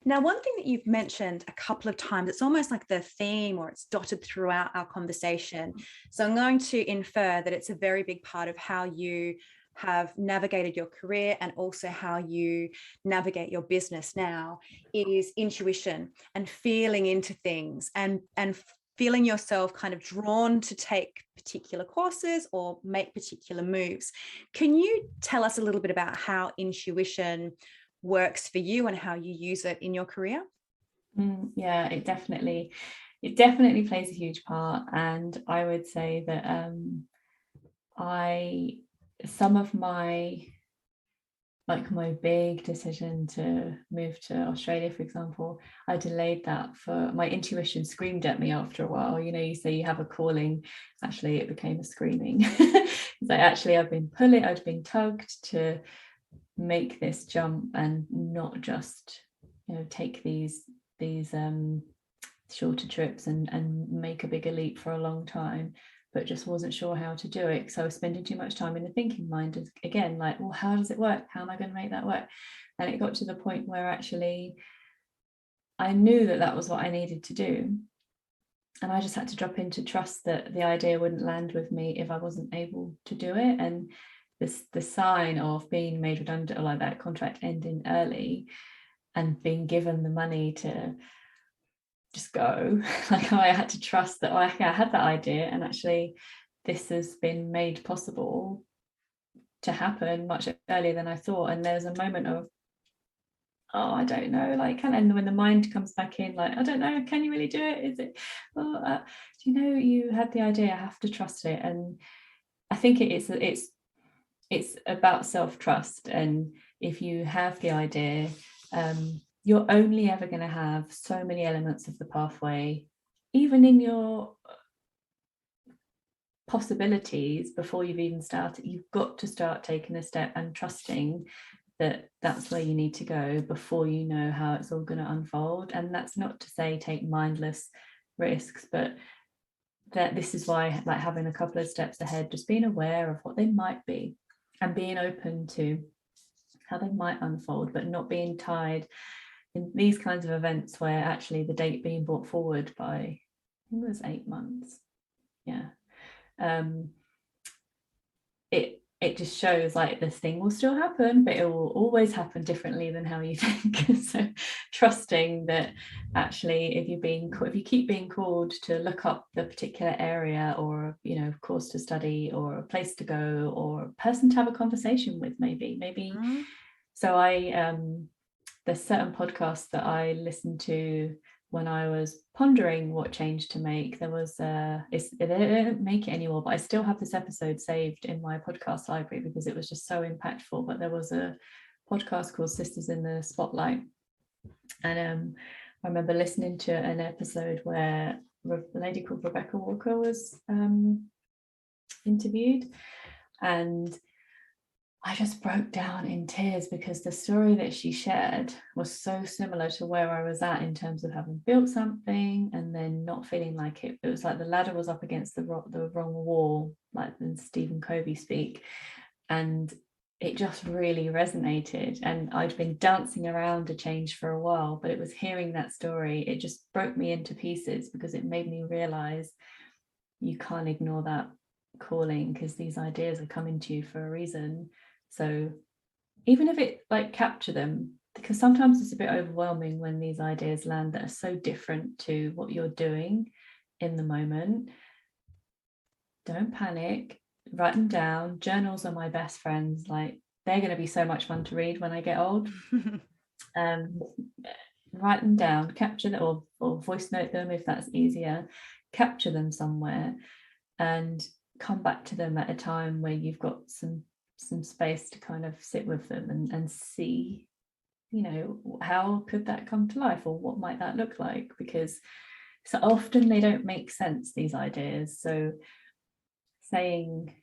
Now, one thing that you've mentioned a couple of times, it's almost like the theme, or it's dotted throughout our conversation. So I'm going to infer that it's a very big part of how you have navigated your career, and also how you navigate your business now, is intuition and feeling into things, and feeling yourself kind of drawn to take particular courses or make particular moves. Can you tell us a little bit about how intuition works for you and how you use it in your career? Yeah, it definitely plays a huge part. And I would say that some of my big decision to move to Australia, for example, I delayed that. For my intuition screamed at me after a while. You say you have a calling. Actually, it became a screaming. So actually, I'd been tugged to make this jump, and not just take these shorter trips and make a bigger leap for a long time, but just wasn't sure how to do it. So I was spending too much time in the thinking mind again, like, well, how does it work? How am I going to make that work? And it got to the point where actually I knew that was what I needed to do. And I just had to drop into trust that the idea wouldn't land with me if I wasn't able to do it. And the sign of being made redundant, or like that contract ending early, and being given the money to just go, like I had to trust that I had that idea, and actually this has been made possible to happen much earlier than I thought. And there's a moment of, oh, I don't know, like, and when the mind comes back in, like, I don't know, can you really do it? Is it, well, you had the idea, I have to trust it. And I think it's about self-trust. And if you have the idea, you're only ever going to have so many elements of the pathway, even in your possibilities, before you've even started. You've got to start taking a step and trusting that that's where you need to go before you know how it's all going to unfold. And that's not to say take mindless risks, but that this is why, like, having a couple of steps ahead, just being aware of what they might be, and being open to how they might unfold, but not being tied in these kinds of events where actually the date being brought forward by, I think it was 8 months. Yeah. It just shows like this thing will still happen, but it will always happen differently than how you think. So trusting that actually if you keep being called to look up the particular area, or course to study, or a place to go, or a person to have a conversation with, maybe so there's certain podcasts that I listened to when I was pondering what change to make. There was they don't make it anymore, but I still have this episode saved in my podcast library because it was just so impactful. But there was a podcast called Sisters in the Spotlight, and I remember listening to an episode where a lady called Rebecca Walker was interviewed, and I just broke down in tears because the story that she shared was so similar to where I was at in terms of having built something and then not feeling like it. It was like the ladder was up against the wrong wall, like in Stephen Covey speak. And it just really resonated. And I'd been dancing around a change for a while, but it was hearing that story, it just broke me into pieces because it made me realize you can't ignore that calling, because these ideas are coming to you for a reason. So even if it capture them, because sometimes it's a bit overwhelming when these ideas land that are so different to what you're doing in the moment, don't panic, write them down. Journals are my best friends. Like, they're going to be so much fun to read when I get old. Write them down, capture them, or voice note them if that's easier. Capture them somewhere and come back to them at a time where you've got some space to kind of sit with them and see, how could that come to life, or what might that look like? Because so often they don't make sense, these ideas. So saying,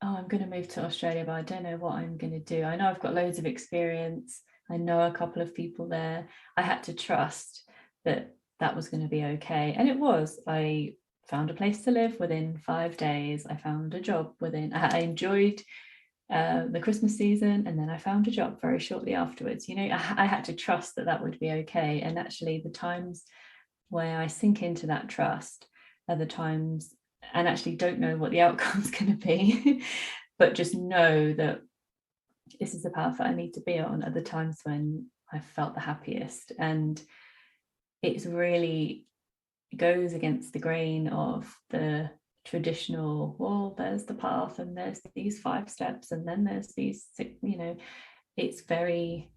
oh, I'm going to move to Australia, but I don't know what I'm going to do. I know I've got loads of experience. I know a couple of people there. I had to trust that was going to be okay. And it was. I found a place to live within 5 days. I found a job I enjoyed the Christmas season, and then I found a job very shortly afterwards. I had to trust that would be okay. And actually the times where I sink into that trust are the times, and actually don't know what the outcome's going to be, but just know that this is the path that I need to be on, at the times when I felt the happiest. And it's really goes against the grain of the traditional, well, there's the path and there's these 5 steps and then there's these 6, it's very,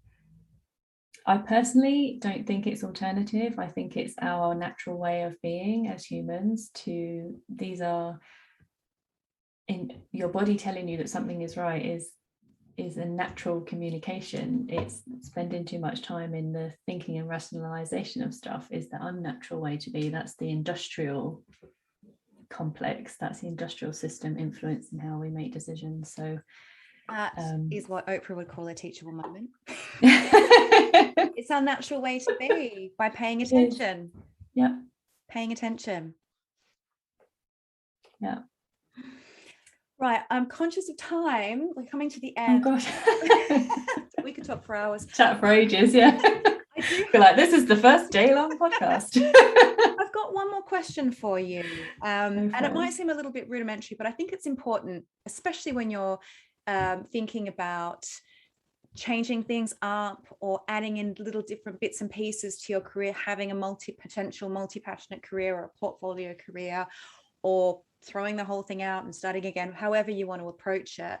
I personally don't think it's alternative. I think it's our natural way of being as humans. These are, in your body telling you that something is right is a natural communication. It's spending too much time in the thinking and rationalization of stuff is the unnatural way to be. That's the industrial complex, that's the industrial system influencing how we make decisions. So that is what Oprah would call a teachable moment. It's our natural way to be, by paying attention. Yeah, paying attention. Yeah. Right, I'm conscious of time. We're coming to the end. Oh gosh. We could talk for hours. Chat for ages, yeah. I do feel like this is the first day-long podcast. I've got one more question for you. And it might seem a little bit rudimentary, but I think it's important, especially when you're thinking about changing things up or adding in little different bits and pieces to your career, having a multi-passionate career or a portfolio career, or throwing the whole thing out and starting again, however you want to approach it.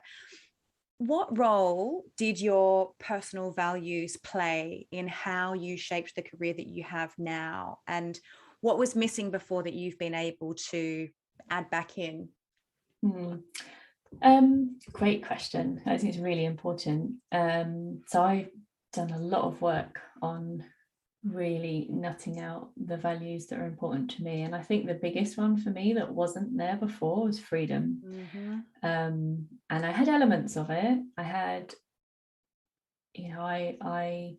What role did your personal values play in how you shaped the career that you have now? And what was missing before that you've been able to add back in? Great question. I think it's really important. So I've done a lot of work on really nutting out the values that are important to me, and I think the biggest one for me that wasn't there before was freedom. And I had elements of it. I had, I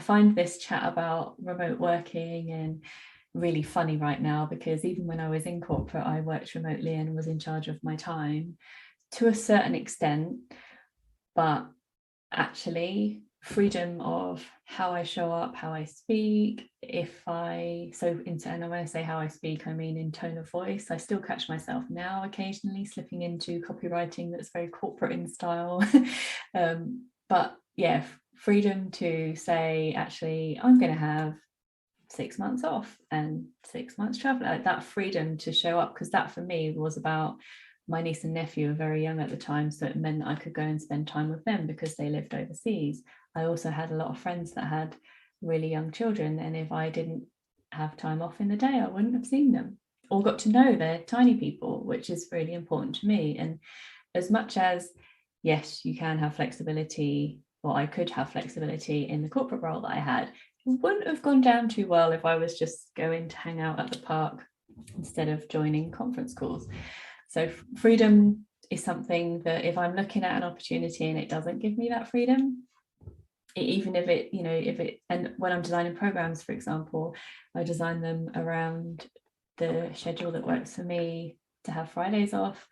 find this chat about remote working and really funny right now, because even when I was in corporate, I worked remotely and was in charge of my time to a certain extent, but actually freedom of how I show up, how I speak. And when I say how I speak, I mean in tone of voice. I still catch myself now occasionally slipping into copywriting that's very corporate in style. But yeah, freedom to say, actually, I'm going to have 6 months off and 6 months travel. Like that freedom to show up, because that for me was about, my niece and nephew were very young at the time, so it meant I could go and spend time with them because they lived overseas. I also had a lot of friends that had really young children, and if I didn't have time off in the day, I wouldn't have seen them or got to know their tiny people, which is really important to me. And as much as, yes, you can have flexibility, or I could have flexibility in the corporate role that I had, it wouldn't have gone down too well if I was just going to hang out at the park instead of joining conference calls. So freedom is something that if I'm looking at an opportunity and it doesn't give me that freedom, even if it, and when I'm designing programs, for example, I design them around the schedule that works for me, to have Fridays off,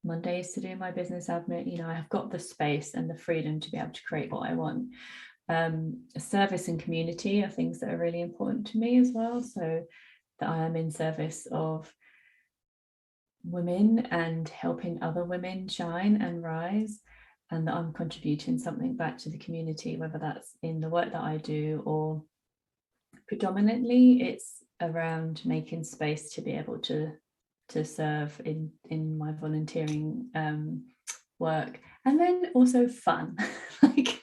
Mondays to do my business admin. I have got the space and the freedom to be able to create what I want. Service and community are things that are really important to me as well, so that I am in service of women and helping other women shine and rise, and that I'm contributing something back to the community, whether that's in the work that I do, or predominantly it's around making space to be able to serve in my volunteering work. And then also fun. Like,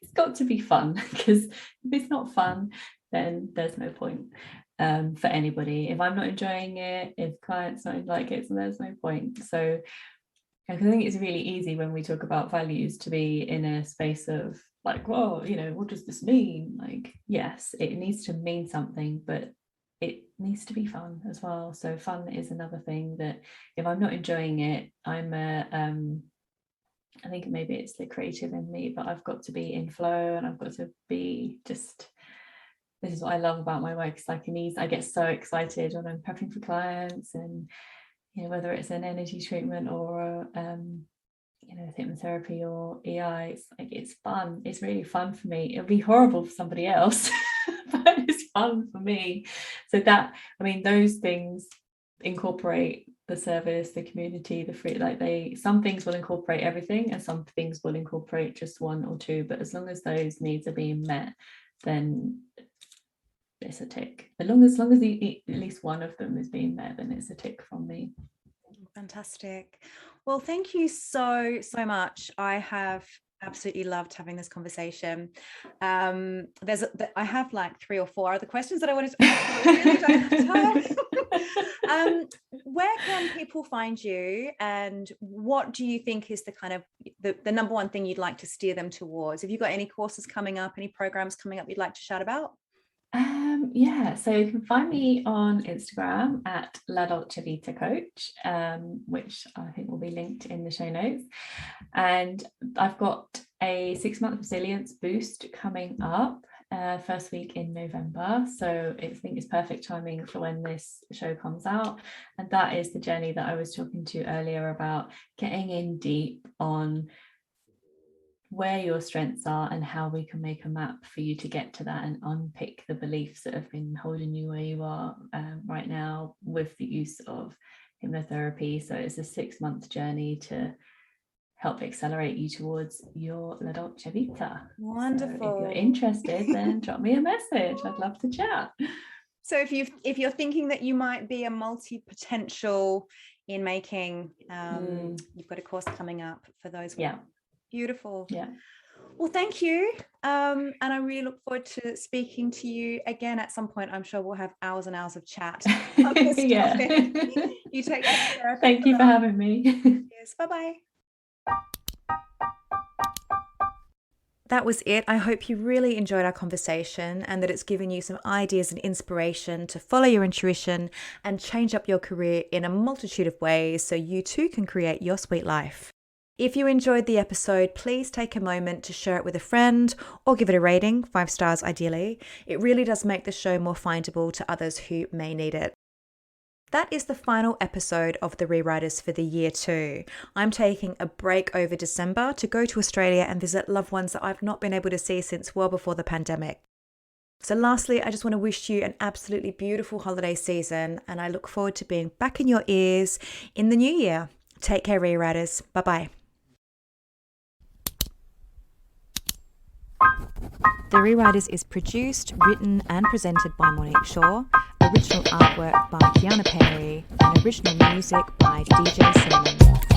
it's got to be fun, because if it's not fun, then there's no point for anybody. If I'm not enjoying it, if clients don't like it, so there's no point. So I think it's really easy when we talk about values to be in a space of like, well, what does this mean? Like, yes, it needs to mean something, but it needs to be fun as well. So fun is another thing that if I'm not enjoying it, I think maybe it's the creative in me, but I've got to be in flow, and I've got to be just, this is what I love about my work. It's like I get so excited when I'm prepping for clients, and whether it's an energy treatment or hypnotherapy or EI, it's fun. It's really fun for me. It'll be horrible for somebody else, but it's fun for me. So those things incorporate the service, the community, the free, some things will incorporate everything, and some things will incorporate just one or two, but as long as those needs are being met, then it's a tick. As long as at least one of them is being met, then it's a tick from me. Fantastic. Well, thank you so much. I have absolutely loved having this conversation. I have like 3 or 4 other questions that I wanted to ask. I really don't have time. Where can people find you, and what do you think is the kind of the number one thing you'd like to steer them towards? Have you got any courses coming up, any programs coming up you'd like to shout about? So you can find me on Instagram at Dolce Vita Coach, which I think will be linked in the show notes. And I've got a 6-month resilience boost coming up first week in November. So I think it's perfect timing for when this show comes out. And that is the journey that I was talking to earlier about, getting in deep on where your strengths are and how we can make a map for you to get to that, and unpick the beliefs that have been holding you where you are right now, with the use of hypnotherapy. So it's a 6-month journey to help accelerate you towards your La Dolce Vita. Wonderful. So if you're interested, then drop me a message. I'd love to chat. So if you're thinking that you might be a multi-potential in making, you've got a course coming up for those. Yeah. Beautiful. Yeah. Well, thank you. And I really look forward to speaking to you again at some point. I'm sure we'll have hours and hours of chat. Yeah. You take care. Thank you for having me. Yes. Bye-bye. That was it. I hope you really enjoyed our conversation, and that it's given you some ideas and inspiration to follow your intuition and change up your career in a multitude of ways, so you too can create your sweet life. If you enjoyed the episode, please take a moment to share it with a friend, or give it a rating, 5 stars ideally. It really does make the show more findable to others who may need it. That is the final episode of the Rewriters for the year 2. I'm taking a break over December to go to Australia and visit loved ones that I've not been able to see since well before the pandemic. So lastly, I just want to wish you an absolutely beautiful holiday season, and I look forward to being back in your ears in the new year. Take care, Rewriters. Bye-bye. The Rewriters is produced, written and presented by Monique Shaw, original artwork by Kiana Perry, and original music by DJ Cinnamon.